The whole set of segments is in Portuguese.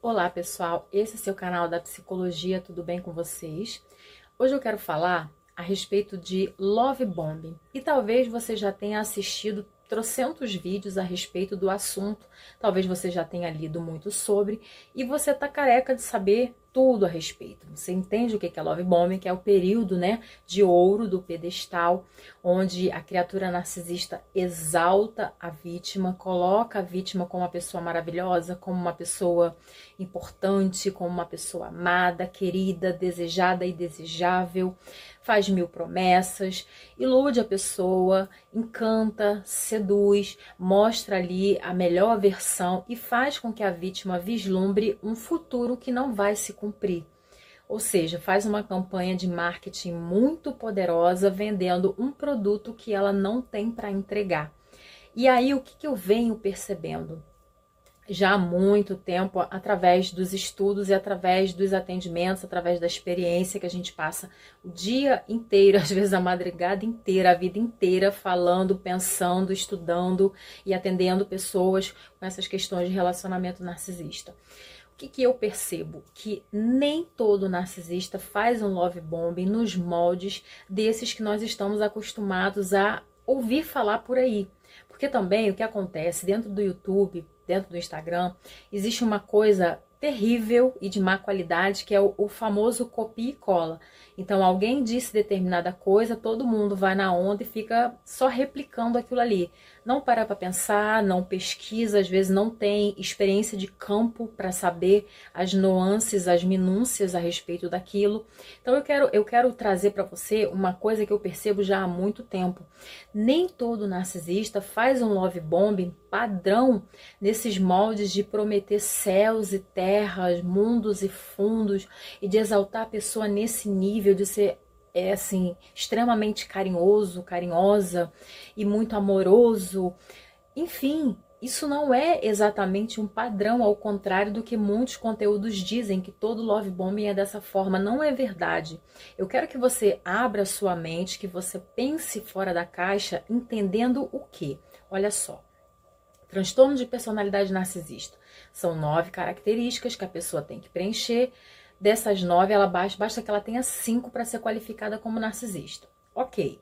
Olá pessoal, esse é seu canal da Psicologia, tudo bem com vocês? Hoje eu quero falar a respeito de Love Bombing e talvez você já tenha assistido trocentos vídeos a respeito do assunto, talvez você já tenha lido muito sobre e você tá careca de saber tudo a respeito. Você entende o que é Love Bombing, que é o período, de ouro do pedestal, onde a criatura narcisista exalta a vítima, coloca a vítima como uma pessoa maravilhosa, como uma pessoa importante, como uma pessoa amada, querida, desejada e desejável, faz mil promessas, ilude a pessoa, encanta, seduz, mostra ali a melhor versão e faz com que a vítima vislumbre um futuro que não vai se cumprir. Ou seja, faz uma campanha de marketing muito poderosa vendendo um produto que ela não tem para entregar. E aí o que eu venho percebendo? Já há muito tempo, através dos estudos e através dos atendimentos, através da experiência que a gente passa o dia inteiro, às vezes a madrugada inteira, a vida inteira, falando, pensando, estudando e atendendo pessoas com essas questões de relacionamento narcisista. O que eu percebo? Que nem todo narcisista faz um love bombing nos moldes desses que nós estamos acostumados a ouvir falar por aí. Porque também o que acontece dentro do YouTube, dentro do Instagram, existe uma coisa terrível e de má qualidade, que é o famoso copia e cola. Então alguém disse determinada coisa, todo mundo vai na onda e fica só replicando aquilo ali. Não para pensar, não pesquisa, às vezes não tem experiência de campo para saber as nuances, as minúcias a respeito daquilo. Então eu quero trazer para você uma coisa que eu percebo já há muito tempo. Nem todo narcisista faz um love bombing padrão nesses moldes de prometer céus e terras, mundos e fundos, e de exaltar a pessoa nesse nível de ser extremamente carinhoso, carinhosa e muito amoroso. Enfim, isso não é exatamente um padrão, ao contrário do que muitos conteúdos dizem, que todo love bombing é dessa forma. Não é verdade. Eu quero que você abra sua mente, que você pense fora da caixa, entendendo o quê? Olha só. Transtorno de personalidade narcisista. São 9 características que a pessoa tem que preencher. Dessas 9, basta que ela tenha 5 para ser qualificada como narcisista. Ok.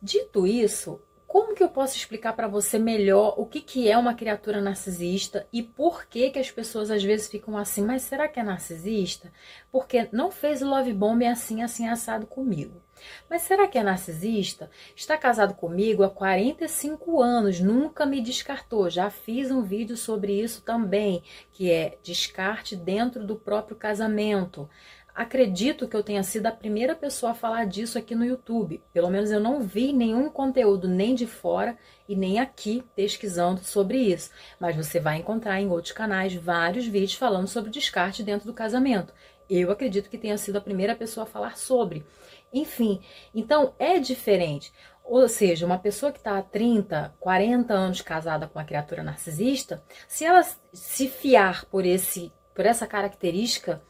Dito isso, como que eu posso explicar para você melhor o que é uma criatura narcisista e por que as pessoas às vezes ficam assim, mas será que é narcisista? Porque não fez o love bombing assim assado comigo. Mas será que é narcisista? Está casado comigo há 45 anos, nunca me descartou. Já fiz um vídeo sobre isso também, que é descarte dentro do próprio casamento. Acredito que eu tenha sido a primeira pessoa a falar disso aqui no YouTube. Pelo menos eu não vi nenhum conteúdo nem de fora e nem aqui pesquisando sobre isso. Mas você vai encontrar em outros canais vários vídeos falando sobre descarte dentro do casamento. Eu acredito que tenha sido a primeira pessoa a falar sobre. Enfim, então é diferente. Ou seja, uma pessoa que está há 30, 40 anos casada com uma criatura narcisista, se ela se fiar por essa característica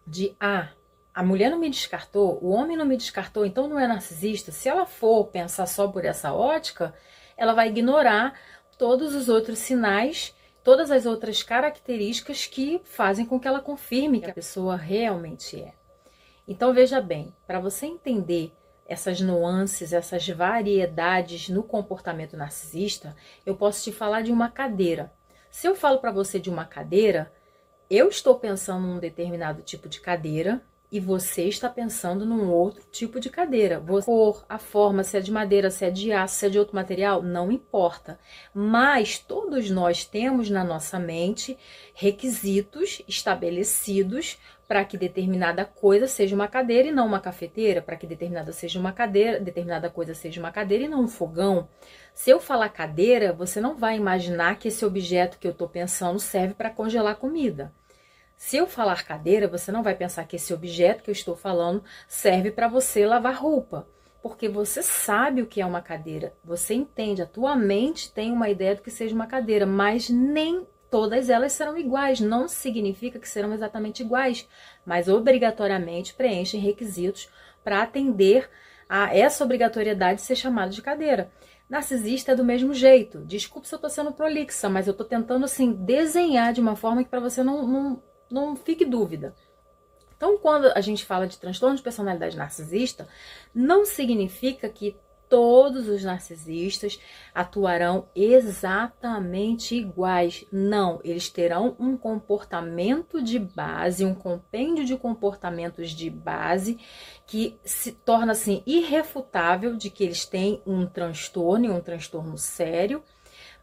de a mulher não me descartou, o homem não me descartou, então não é narcisista. Se ela for pensar só por essa ótica, ela vai ignorar todos os outros sinais, todas as outras características que fazem com que ela confirme que a pessoa realmente é. Então veja bem, para você entender essas nuances, essas variedades no comportamento narcisista, eu posso te falar de uma cadeira. Se eu falo para você de uma cadeira, eu estou pensando num determinado tipo de cadeira e você está pensando num outro tipo de cadeira. A cor, a forma, se é de madeira, se é de aço, se é de outro material, não importa. Mas todos nós temos na nossa mente requisitos estabelecidos para que determinada coisa seja uma cadeira e não uma cafeteira, para que determinada coisa seja uma cadeira e não um fogão. Se eu falar cadeira, você não vai imaginar que esse objeto que eu estou pensando serve para congelar comida. Se eu falar cadeira, você não vai pensar que esse objeto que eu estou falando serve para você lavar roupa, porque você sabe o que é uma cadeira, você entende, a tua mente tem uma ideia do que seja uma cadeira, mas nem todas elas serão iguais, não significa que serão exatamente iguais, mas obrigatoriamente preenchem requisitos para atender a essa obrigatoriedade de ser chamada de cadeira. Narcisista é do mesmo jeito. Desculpe se eu tô sendo prolixa, mas eu tô tentando, assim, desenhar de uma forma que para você não fique dúvida. Então, quando a gente fala de transtorno de personalidade narcisista, não significa que todos os narcisistas atuarão exatamente iguais. Não, eles terão um comportamento de base, um compêndio de comportamentos de base que se torna assim irrefutável de que eles têm um transtorno sério.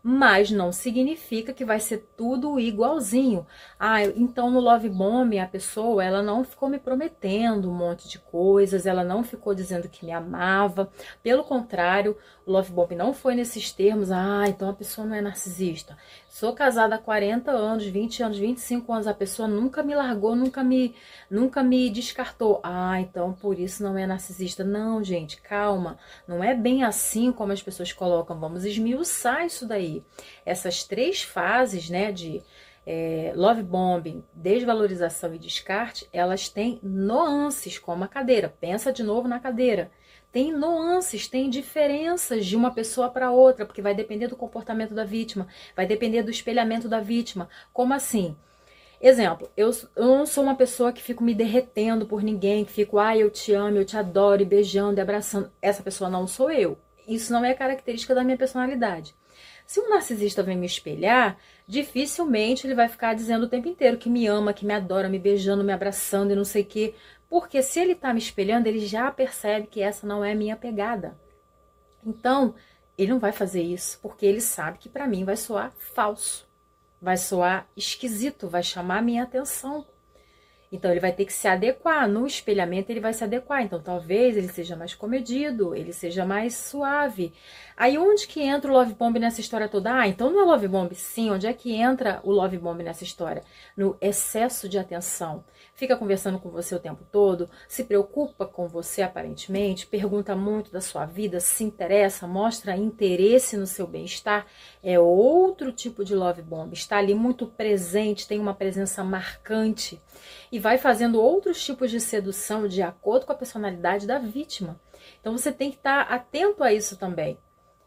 Mas não significa que vai ser tudo igualzinho. Ah, então no Love Bomb a pessoa, ela não ficou me prometendo um monte de coisas, ela não ficou dizendo que me amava. Pelo contrário, o Love Bomb não foi nesses termos. Ah, então a pessoa não é narcisista. Sou casada há 40 anos, 20 anos, 25 anos, a pessoa nunca me largou, nunca me descartou. Ah, então por isso não é narcisista. Não, gente, calma. Não é bem assim como as pessoas colocam. Vamos esmiuçar isso daí. Essas 3 fases, né, de love bombing, desvalorização e descarte, elas têm nuances, como a cadeira. Pensa de novo na cadeira. Tem nuances, tem diferenças de uma pessoa para outra, porque vai depender do comportamento da vítima, vai depender do espelhamento da vítima. Como assim? Exemplo, eu não sou uma pessoa que fico me derretendo por ninguém, que fico, eu te amo, eu te adoro, e beijando e abraçando. Essa pessoa não sou eu. Isso não é característica da minha personalidade. Se um narcisista vem me espelhar, dificilmente ele vai ficar dizendo o tempo inteiro que me ama, que me adora, me beijando, me abraçando e não sei o quê. Porque se ele tá me espelhando, ele já percebe que essa não é a minha pegada. Então, ele não vai fazer isso, porque ele sabe que pra mim vai soar falso. Vai soar esquisito, vai chamar a minha atenção. Então, ele vai ter que se adequar. No espelhamento, ele vai se adequar. Então, talvez ele seja mais comedido, ele seja mais suave. Aí, onde que entra o Love Bomb nessa história toda? Ah, então não é Love Bomb? Sim, onde é que entra o Love Bomb nessa história? No excesso de atenção. Fica conversando com você o tempo todo, se preocupa com você aparentemente, pergunta muito da sua vida, se interessa, mostra interesse no seu bem-estar. É outro tipo de Love Bomb. Está ali muito presente, tem uma presença marcante. E vai fazendo outros tipos de sedução de acordo com a personalidade da vítima. Então você tem que estar atento a isso também.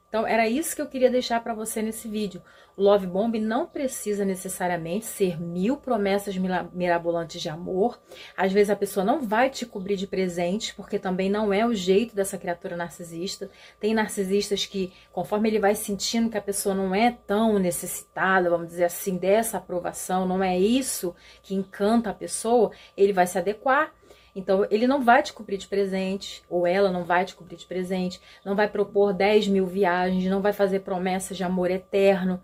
Então era isso que eu queria deixar para você nesse vídeo. O Love Bomb não precisa necessariamente ser 1000 promessas mirabolantes de amor. Às vezes a pessoa não vai te cobrir de presentes, porque também não é o jeito dessa criatura narcisista. Tem narcisistas que, conforme ele vai sentindo que a pessoa não é tão necessitada, vamos dizer assim, dessa aprovação, não é isso que encanta a pessoa, ele vai se adequar. Então, ele não vai te cobrir de presente, ou ela não vai te cobrir de presente, não vai propor 10.000 viagens, não vai fazer promessas de amor eterno,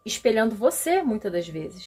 espelhando você, muitas das vezes.